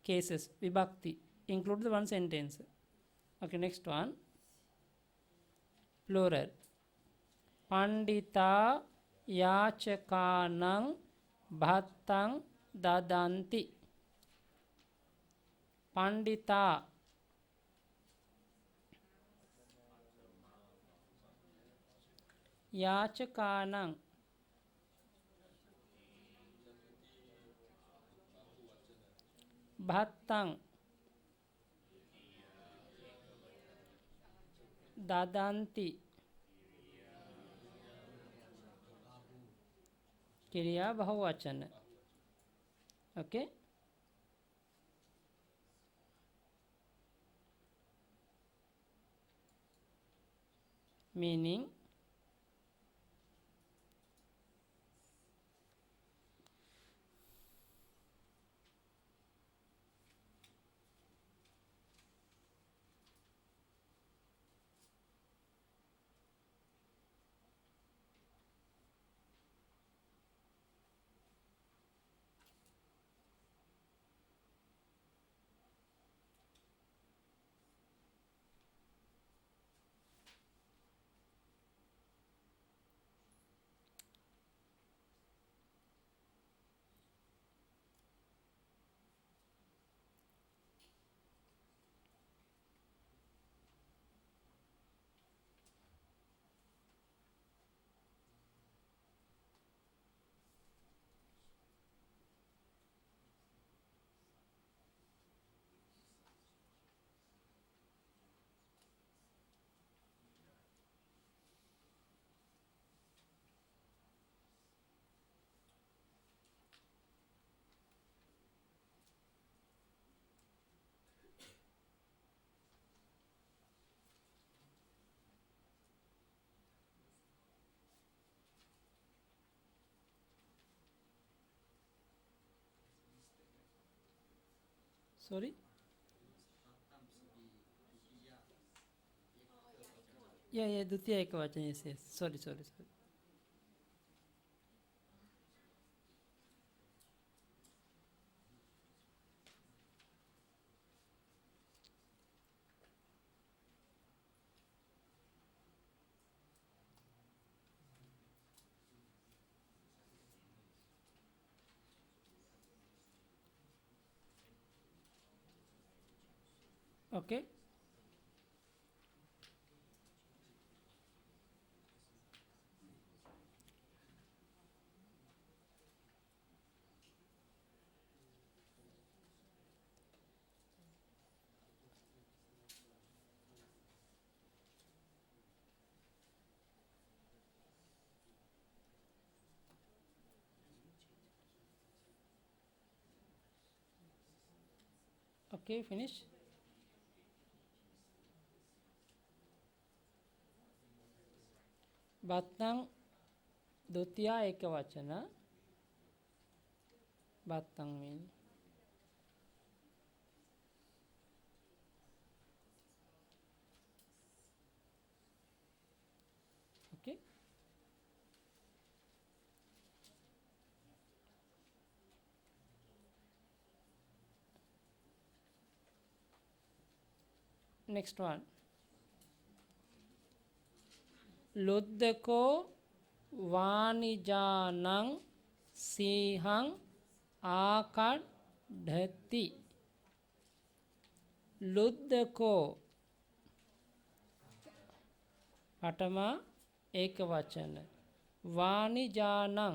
cases, vibhakti, include the one sentence. Okay, next one. Plural. Pandita yachakanang bhattang dadanti. Pandita. Yachakanang. Bhattang dadanti. Kriya bahuvachana. Okay. meaning sorry. Yeah, द्वितीय एकवचन. Yes. Sorry. Okay. Okay, finish. Batang द्वितीय एकवचन. Batang mean. Okay. Next one. Luddako vanijanang sihang akadhati. Luddako पटमा एक वचन. वाणिजानं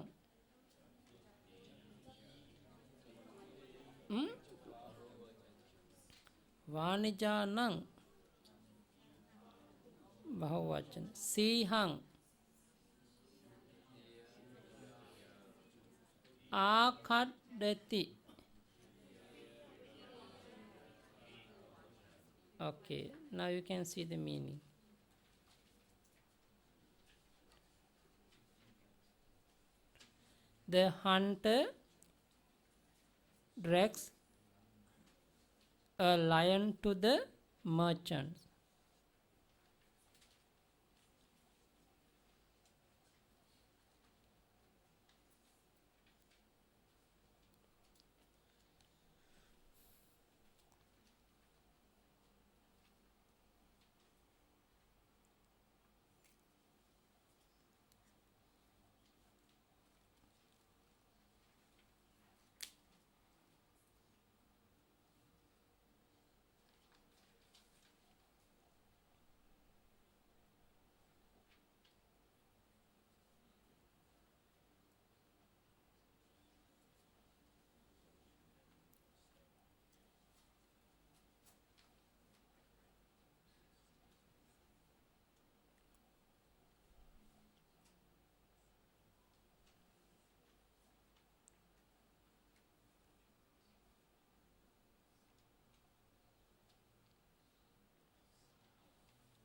वाणिजानं बहुवचन. सिंहं आखड्डति. Okay, now you can see the meaning. The hunter drags a lion to the merchant.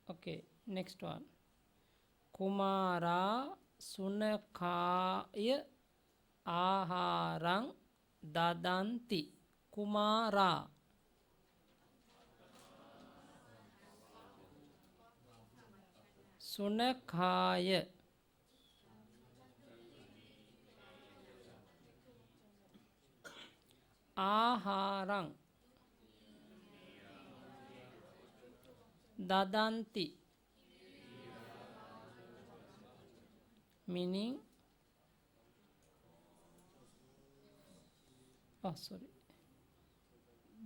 Okay, next one. Kumara සුනඛාය ආහාරං දදන්ති. Kumara සුනඛාය ආහාරං දදන්ති. Meaning,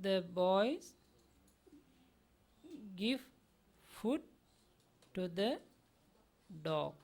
the boys give food to the dog.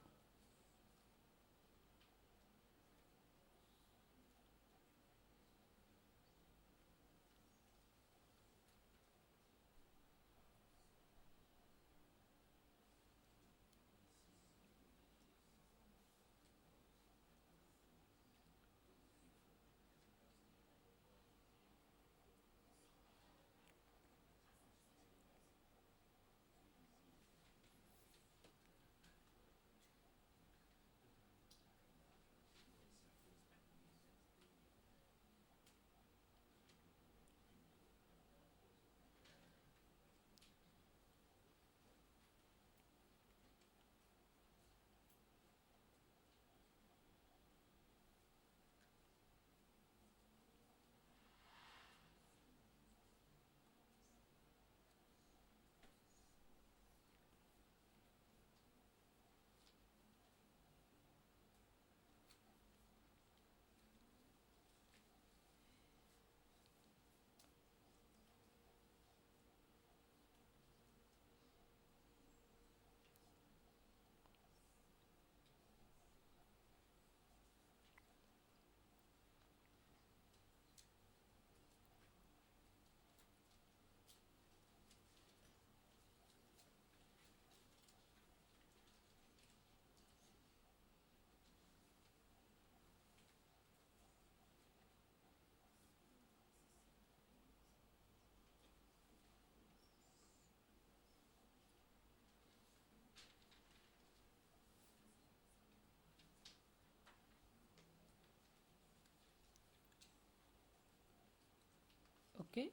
Okay.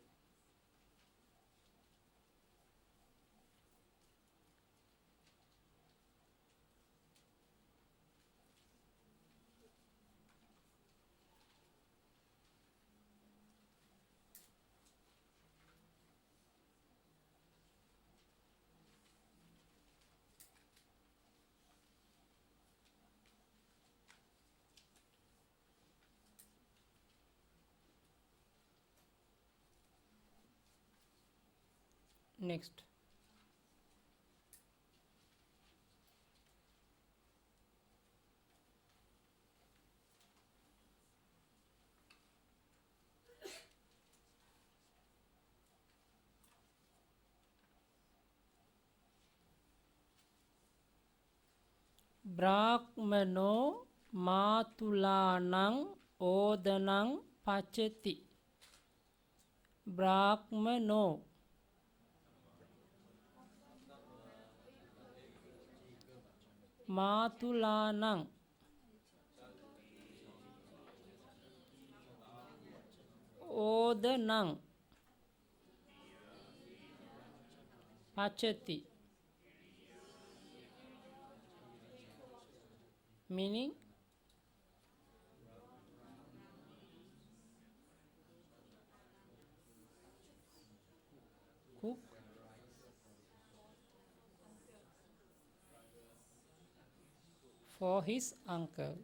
Next. Brahmano Matulanang Odanang Pacheti. Brahmano Matulanang Odanang Pacheti. Meaning, cook for his uncle.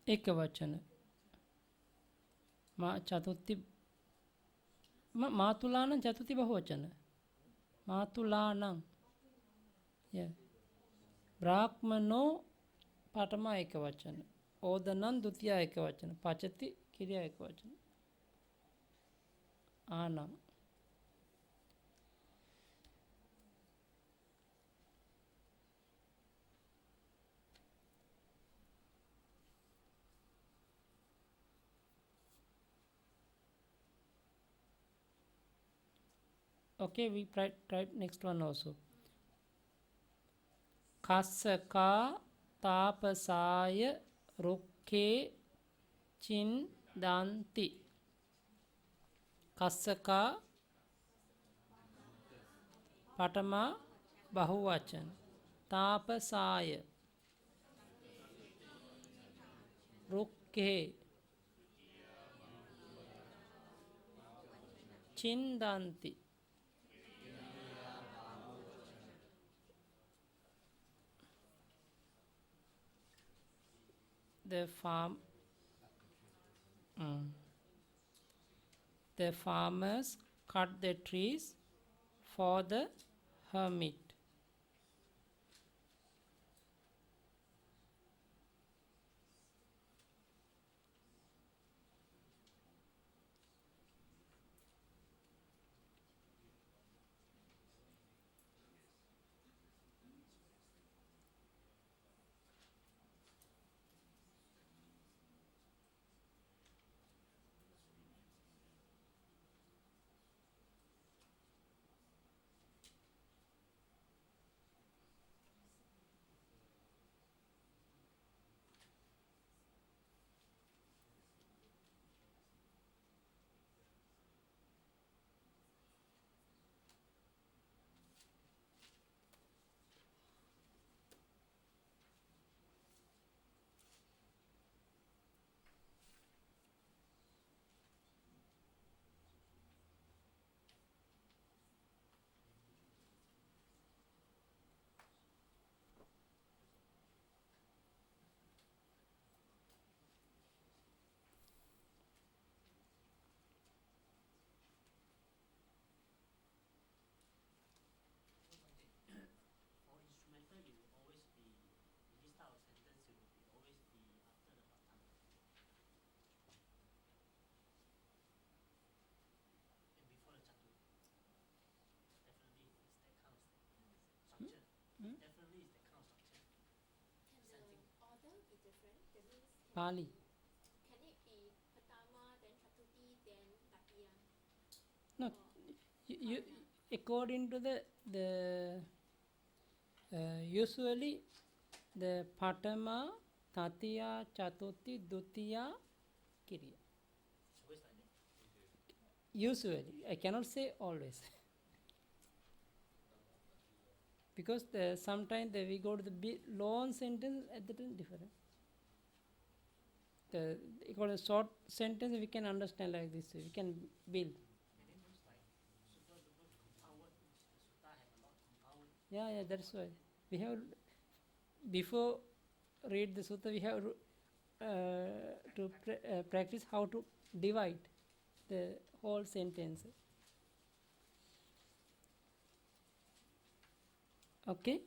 एकवचन चतुर्थी मातुलानं चतुर्थी बहुवचन मातुलानं ब्राह्मणो प्रथमा एकवचन ओदनं द्वितीया एकवचन पचति क्रिया एकवचन आनं Okay, we try next one also. Kassaka tapasaya rukke chindanti. Kassaka patama bahuvachan. Tapasaya rukke chindanti. The farmers cut the trees for the hermit. Pali. Can it be Patama, then Chatuti, then Tatiya? No, you according to the usually the Patama, Tatiya, Chatuti, Dutiya, Kiriya. Usually, I cannot say always. Because sometimes we go to the long sentence at the time different. Equal a short sentence we can understand like this. We can build. Yeah, that's why we have before read the sutta we have to practice how to divide the whole sentence. Okay.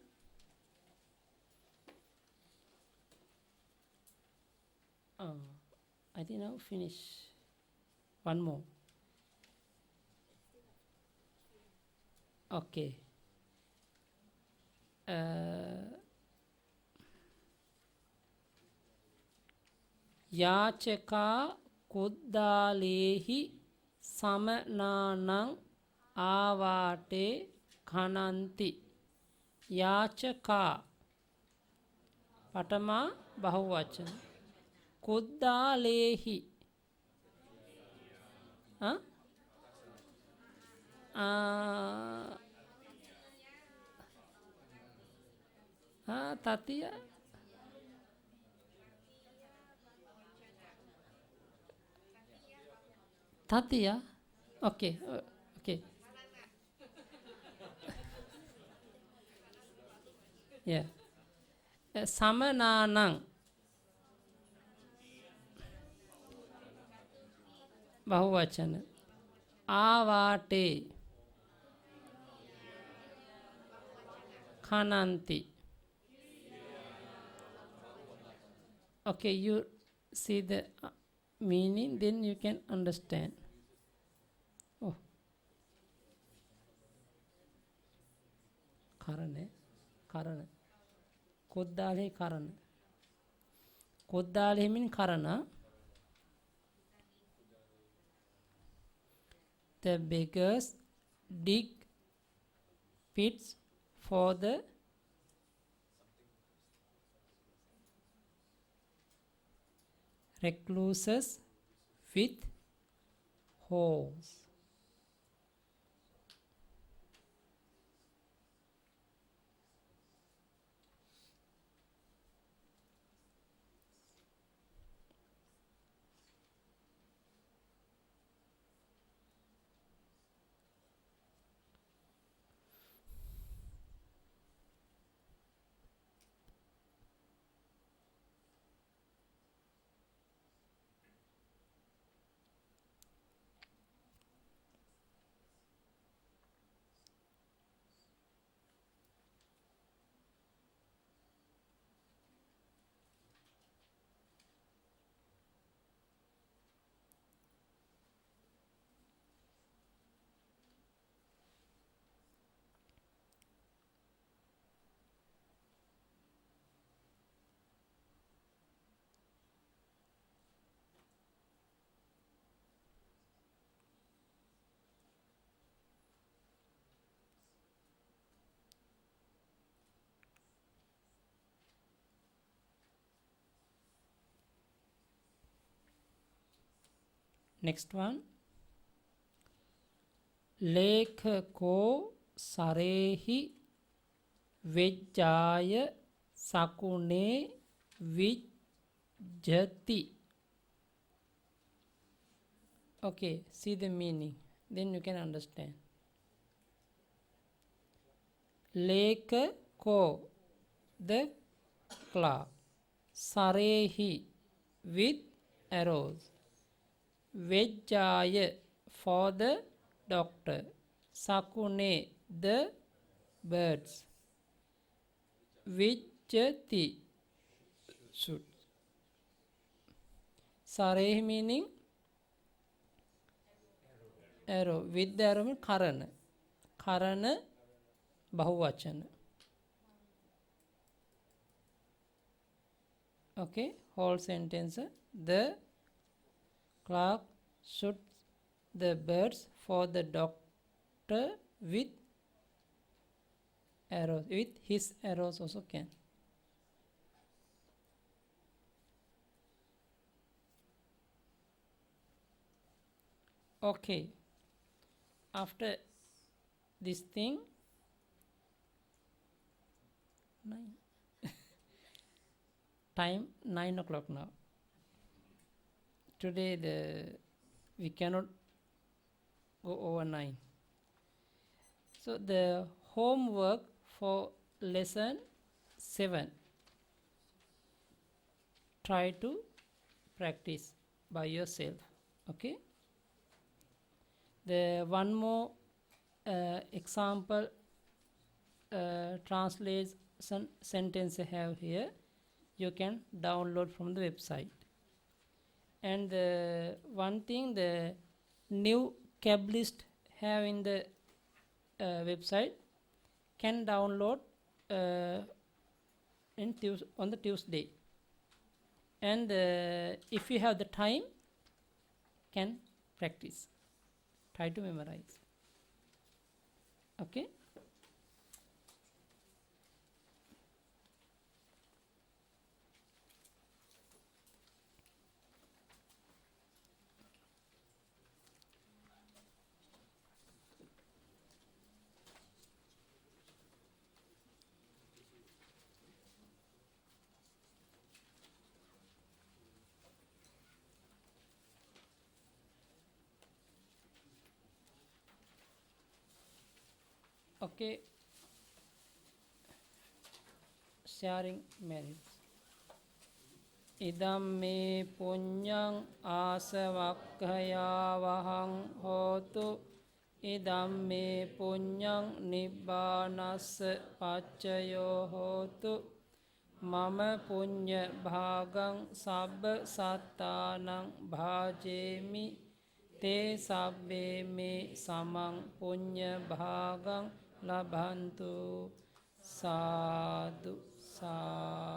I think now finish. One more. Okay. Yachaka kuddalehi samananang avate khananti. Yachaka patama bahuvachan. Kuddalehi. Huh? Tatiya. Tatiya. Okay. Okay. Yeah. Samananang. Bahuvachan. Avate. Khananti. Okay, you see the meaning, then you can understand. Oh. Karana. Karana. Kuddale karana. Kuddale means karana. The beggars dig pits for the recluses with holes. Next one. लेखको सरेहि वेज्जाय सकुणे विज्जति. Okay, see the meaning, then you can understand. Lekako, the clock. Sarehi, with arrows. Vejjaya, for the doctor. Sakune, the birds. Vijjati, should. Sarehi meaning arrow. With the arrow means karana. Karana bahuvachana. Okay, whole sentence. The clerk shoots the birds for the doctor with arrows. With his arrows also can. Okay, after this thing, 9 time 9 o'clock now. Today we cannot go over 9. So the homework for lesson 7, try to practice by yourself. Okay, the one more example translation sentence I have here, you can download from the website. And one thing, the new cab list have in the website can download on the Tuesday. And if you have the time, can practice. Try to memorize. Okay. Okay, sharing merits. Idam me punyang asavakkaya vahang hotu. Idam me punyang nibbanassa paccayo hotu. Mama punya bhagang sabba sattanang bhajemi. Te sabbe me samang punya bhagang labhantu. Sadhu, sadhu.